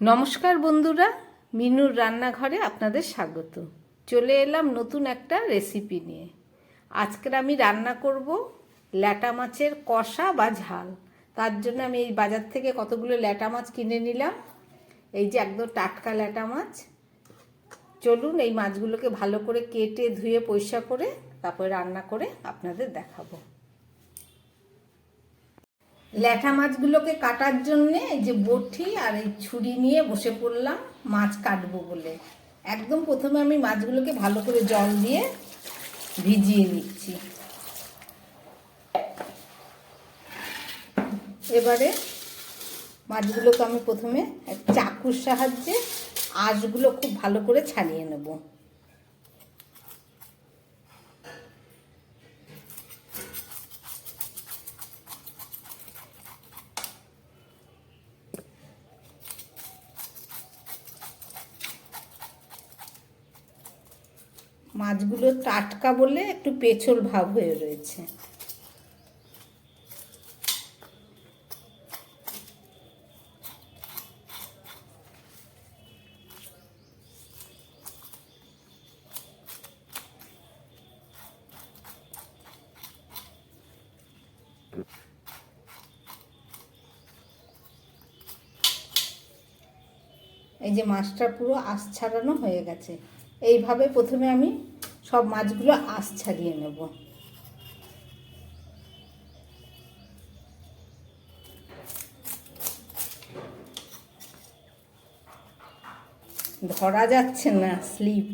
নমস্কার বন্ধুরা, মিনুর রান্নাঘরে আপনাদের স্বাগত। চলে এলাম নতুন একটা রেসিপি নিয়ে। আজকের আমি রান্না করব ল্যাটা মাছের কষা বা ঝাল। তার জন্য আমি এই বাজার থেকে কতগুলো ল্যাটা মাছ কিনে নিলাম। এই যে একদম টাটকা ল্যাটা মাছ। চলুন এই মাছগুলোকে ভালো করে কেটে ধুয়ে পরিষ্কার করে তারপরে রান্না করে আপনাদের দেখাবো। ল্যাঠা মাছগুলোকে কাটার জন্যে এই যে বটি আর এই ছুরি নিয়ে বসে পড়লাম মাছ কাটবো বলে। একদম প্রথমে আমি মাছগুলোকে ভালো করে জল দিয়ে ভিজিয়ে নিচ্ছি। এবারে মাছগুলোকে আমি প্রথমে চাকুর সাহায্যে আঁশগুলো খুব ভালো করে ছাড়িয়ে নেব। মাছগুলো টাটকা বলে একটু পেছল ভাব হয়ে রয়েছে। এই যে মাছটা পুরো আঁশ ছাড়ানো হয়ে গেছে। এইভাবে প্রথমে আমি সব মাছগুলো আঁশ ছাড়িয়ে নেব। ধরা যাচ্ছে না, স্লিপ।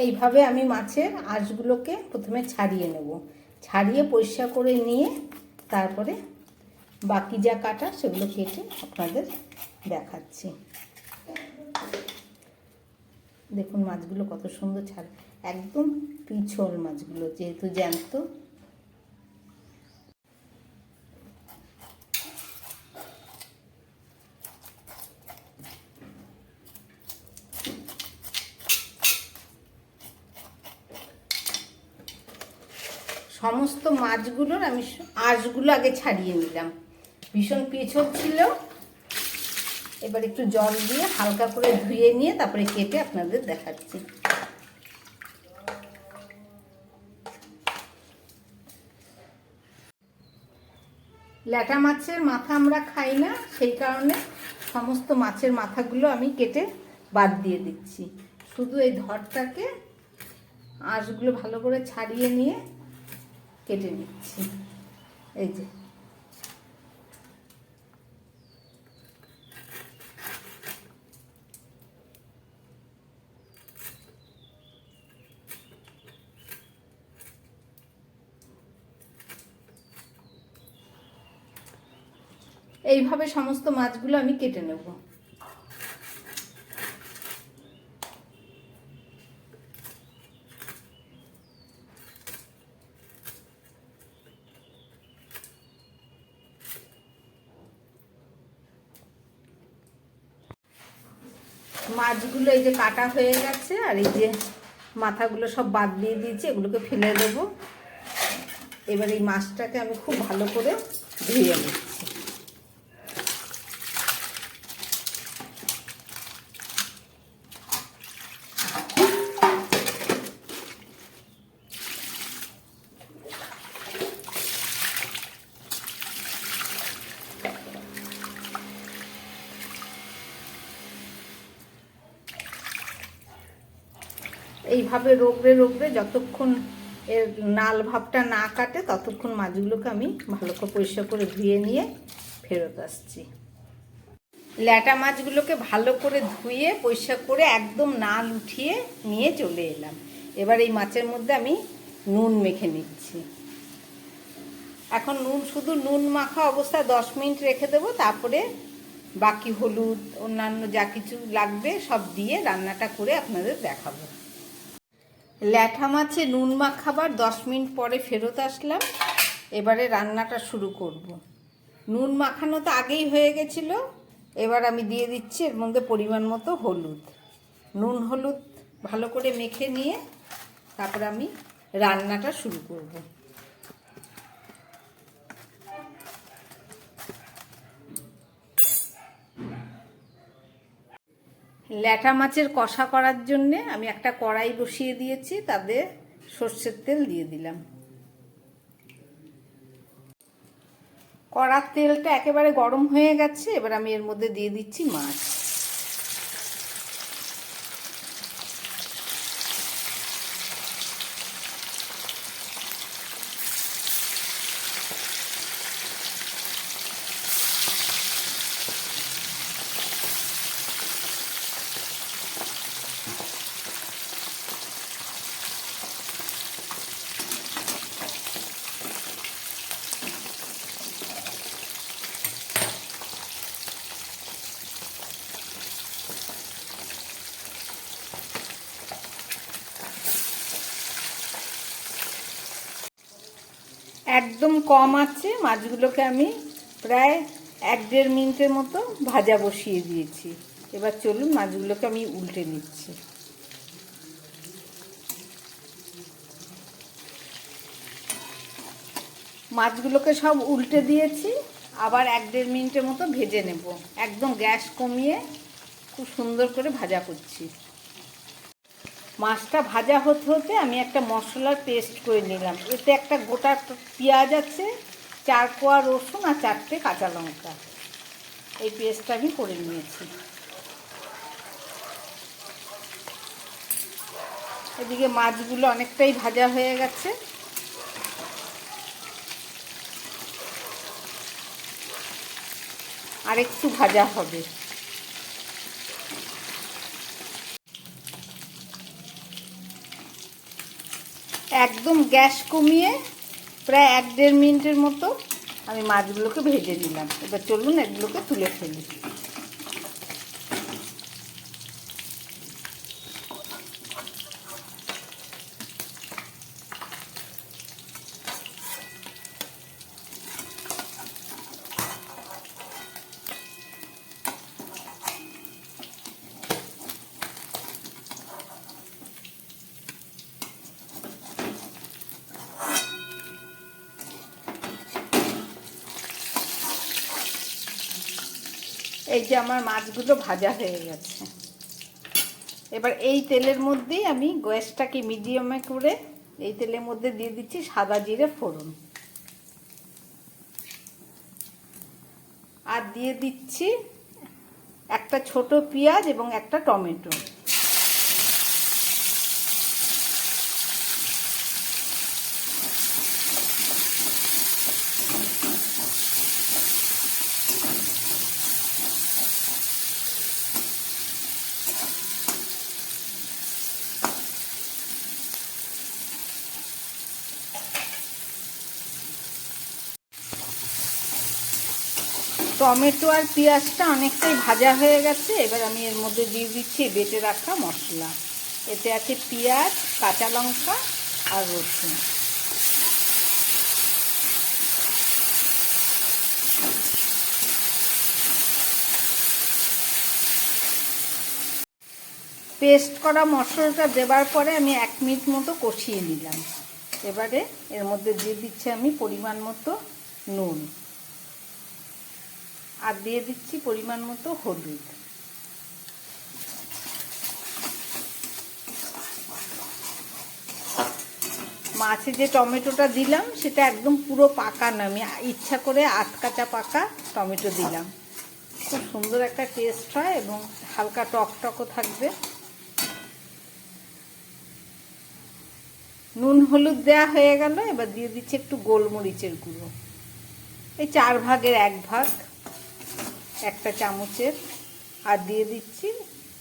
এইভাবে আমি মাছের আঁশগুলোকে প্রথমে ছাড়িয়ে নেব। ছাড়িয়ে পরিষ্কার করে নিয়ে তারপরে বাকি যা কাটা সেগুলো কেটে আপনাদের দেখাচ্ছি। দেখুন মাছগুলো কত সুন্দর ছাড়, একদম পিছল মাছগুলো যেহেতু জ্যান্ত। সমস্ত মাছগুলোর আমি আঁশগুলো আগে ছাড়িয়ে নিলাম, ভীষণ পিছল ছিল। এবার একটু জল দিয়ে হালকা করে ধুয়ে নিয়ে তারপরে কেটে আপনাদের দেখাচ্ছি। ল্যাটা মাছের মাথা আমরা খাই না, সেই কারণে সমস্ত মাছের মাথাগুলো আমি কেটে বাদ দিয়ে দিচ্ছি। শুধু এই ধরটাকে আঁশগুলো ভালো করে ছাড়িয়ে নিয়ে কেটে নিচ্ছি। এই যে এইভাবে সমস্ত মাছগুলো আমি কেটে নেব। মাছগুলো এই যে কাটা হয়ে গেছে, আর এই যে মাথাগুলো সব বাদ দিয়ে দিয়েছি, এগুলোকে ফেলে দেবো। এবার এই মাছটাকে আমি খুব ভালো করে ধুয়ে নিচ্ছি। এইভাবে রোগড়ে রোগড়ে যতক্ষণ এর নাল ভাবটা না কাটে ততক্ষণ মাছগুলোকে আমি ভালো করে পরিষ্কার করে ধুয়ে নিয়ে ফেরত আসছি। ল্যাটা মাছগুলোকে ভালো করে ধুয়ে পরিষ্কার করে একদম নাল উঠিয়ে নিয়ে চলে এলাম। এবার এই মাছের মধ্যে আমি নুন মেখে নিচ্ছি। এখন শুধু নুন মাখা অবস্থায় 10 মিনিট রেখে দেবো, তারপরে বাকি হলুদ অন্যান্য যা কিছু লাগবে সব দিয়ে রান্নাটা করে আপনাদের দেখাবো। ল্যাঠা মাছে নুন মাখাবার 10 মিনিট পরে ফেরত আসলাম। এবারে রান্নাটা শুরু করব। নুন মাখানো তো আগেই হয়ে গেছিলো। এবার আমি দিয়ে দিচ্ছি এর মধ্যে পরিমাণ মতো হলুদ। নুন হলুদ ভালো করে মেখে নিয়ে তারপরে আমি রান্নাটা শুরু করব। ল্যাটা মাছের কষা করার জন্যে আমি একটা কড়াই বসিয়ে দিয়েছি, তাতে সর্ষের তেল দিয়ে দিলাম। কড়ার তেলটা একেবারে গরম হয়ে গেছে। এবার আমি এর মধ্যে দিয়ে দিচ্ছি মাছ। একদম কম আছে মাছগুলোকে আমি প্রায় 1-1.5 মিনিটের মতো ভাজা বসিয়ে দিয়েছি। এবার চলুন মাছগুলোকে আমি উল্টে নিচ্ছি। মাছগুলোকে সব উল্টে দিয়েছি, আবার 1-1.5 মিনিটের মতো ভেজে নেব। একদম গ্যাস কমিয়ে খুব সুন্দর করে ভাজা করছি। মাছটা ভাজা হতে হতে আমি একটা মশলার পেস্ট করে নিলাম। এতে একটা গোটা পেঁয়াজ আছে, 4 কোয়া রসুন আর 4টে কাঁচা লঙ্কা। এই পেস্টটা আমি করে নিয়েছি। এদিকে মাছগুলো অনেকটাই ভাজা হয়ে গেছে। আর একটু ভাজা হবে। একদম গ্যাস কমিয়ে প্রায় 1-1.5 মিনিটের মতো আমি মাছগুলোকে ভেজে নিলাম। এবার চলুন এগুলোকে তুলে ফেলি। এই যে আমার মাছগুলো ভাজা হয়ে গেছে। এবার এই তেলের মধ্যেই আমি গ্যাসটাকে মিডিয়ামে করে এই তেলের মধ্যে দিয়ে দিচ্ছি সাদা জিরে ফোড়ন, আর দিয়ে দিচ্ছি একটা ছোট পেঁয়াজ এবং একটা টমেটো। টমেটো আর পেঁয়াজটা অনেকটাই ভাজা হয়ে গেছে। এবার আমি এর মধ্যে দিয়ে দিচ্ছি বেটে রাখা মশলা। এতে আছে পেঁয়াজ, কাঁচা লঙ্কা আর রসুন। পেস্ট করা মশলাটা দেবার পরে আমি 1 মিনিট মতো কষিয়ে নিলাম। এবারে এর মধ্যে দিয়ে দিচ্ছি আমি পরিমাণ মতো নুন, আর দিয়ে দিচ্ছি পরিমাণ মতো হলুদ। মাছে যে টমেটোটা দিলাম সেটা একদম পুরো পাকা না, আমি ইচ্ছা করে আধকাঁচা পাকা টমেটো দিলাম। খুব সুন্দর একটা টেস্ট হয় এবং হালকা টকটকও থাকবে। নুন হলুদ দেওয়া হয়ে গেল। এবার দিয়ে দিচ্ছি একটু গোলমরিচের গুঁড়ো, এই 4 ভাগের 1 ভাগ, একটা চামচের। আর দিয়ে দিচ্ছি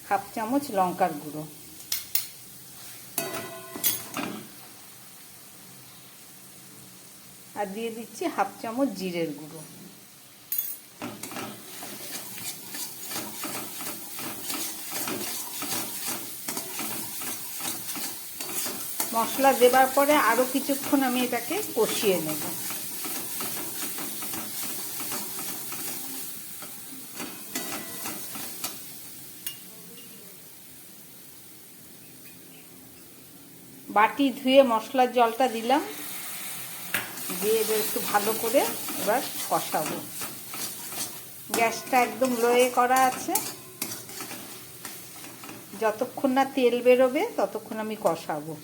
1/2 চামচ লঙ্কার গুঁড়ো। আর দিয়ে দিচ্ছি 1/2 চামচ জিরের গুঁড়ো। মশলা দেবার পরে আরও কিছুক্ষণ আমি এটাকে কষিয়ে নেব। বাটি ধুয়ে মশলার জলটা দিলাম, দিয়ে এবার একটু ভালো করে এবার কষাবো। গ্যাসটা একদম লোয়ে করা আছে। যতক্ষণ না তেল বেরোবে ততক্ষণ আমি কষাবো।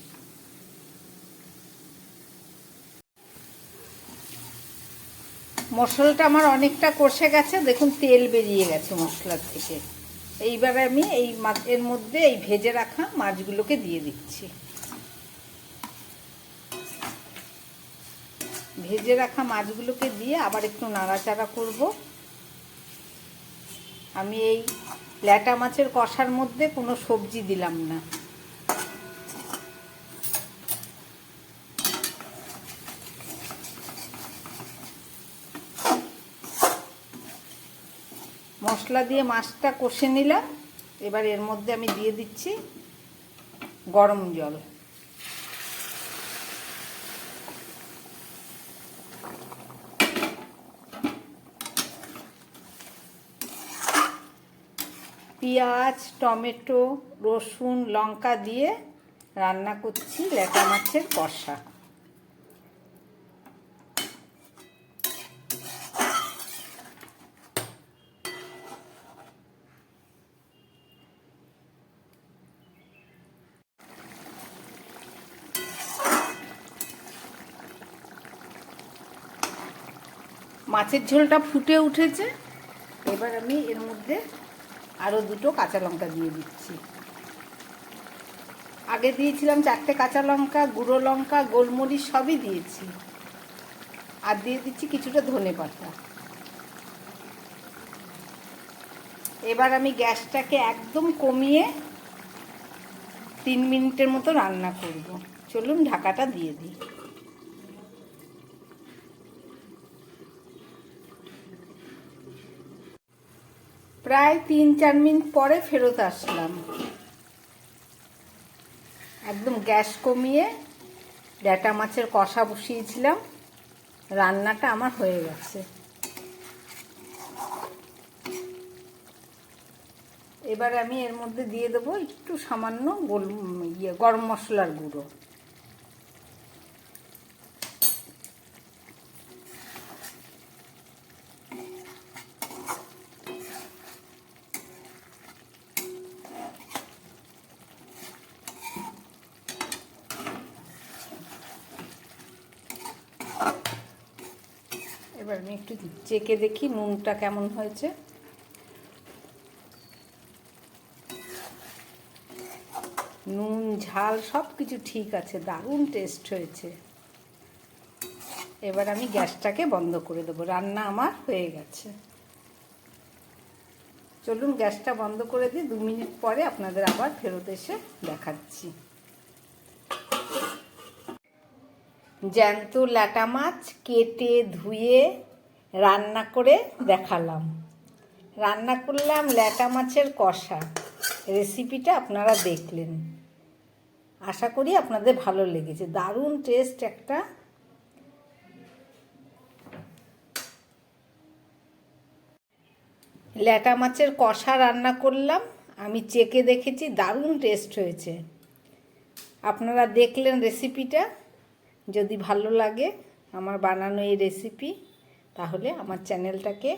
মশলাটা আমার অনেকটা কষে গেছে, দেখুন তেল বেরিয়ে গেছে মশলার থেকে। এইবার আমি এর মধ্যে এই ভেজে রাখা মাছগুলোকে দিয়ে দিচ্ছি। ভেজে রাখা মাছগুলোকে দিয়ে আবার একটু নাড়াচাড়া করব। আমি এই ল্যাটা মাছের কষার মধ্যে কোনো সবজি দিলাম না। মশলা দিয়ে মাছটা কষে নিলাম। এবার এর মধ্যে আমি দিয়ে দিচ্ছি গরম জল। পেঁয়াজ, টমেটো, রসুন, লঙ্কা দিয়ে রান্না করছি ল্যাটা মাছের কষা। মাছের ঝোলটা ফুটে উঠেছে। এবার আমি এর মধ্যে আরও 2টো কাঁচা লঙ্কা দিয়ে দিচ্ছি। আগে দিয়েছিলাম 4টে কাঁচা লঙ্কা, গুঁড়ো লঙ্কা, গোলমরিচ সবই দিয়েছি। আর দিয়ে দিচ্ছি কিছুটা ধনেপাতা। এবার আমি গ্যাসটাকে একদম কমিয়ে 3 মিনিটের মতো রান্না করব। চলুন ঢাকাটা দিয়ে দিই। প্রায় 3-4 মিনিট পরে ফেরত আসলাম। একদম গ্যাস কমিয়ে ল্যাটা মাছের কষা বসিয়েছিলাম। রান্নাটা আমার হয়ে গেছে। এবার আমি এর মধ্যে দিয়ে দেবো একটু সামান্য গরম মশলার গুঁড়ো। এবার আমি একটু চেখে দেখি নুনটা কেমন হয়েছে। নুন ঝাল সব কিছু ঠিক আছে, দারুণ টেস্ট হয়েছে। এবার আমি গ্যাসটাকে বন্ধ করে দেবো। রান্না আমার হয়ে গেছে। চলুন গ্যাসটা বন্ধ করে দিই। 2 মিনিট পরে আপনাদের আবার ফেরত এসে দেখাচ্ছি। জ্যান্ত ল্যাটা মাছ কেটে ধুয়ে রান্না করে দেখালাম। রান্না করলাম ল্যাটা মাছের কষা। রেসিপিটা আপনারা দেখলেন। আশা করি আপনাদের ভালো লেগেছে। দারুণ টেস্ট একটা। ল্যাটা মাছের কষা রান্না করলাম, আমি চেখে দেখেছি, দারুণ টেস্ট হয়েছে। আপনারা দেখলেন রেসিপিটা। যদি ভালো লাগে আমার বানানো এই রেসিপি, তাহলে আমার চ্যানেলটাকে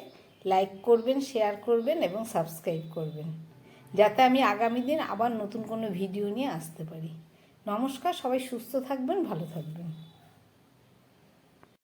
লাইক করবেন, শেয়ার করবেন এবং সাবস্ক্রাইব করবেন, যাতে আমি আগামী দিন আবার নতুন কোনো ভিডিও নিয়ে আসতে পারি। নমস্কার, সবাই সুস্থ থাকবেন, ভালো থাকবেন।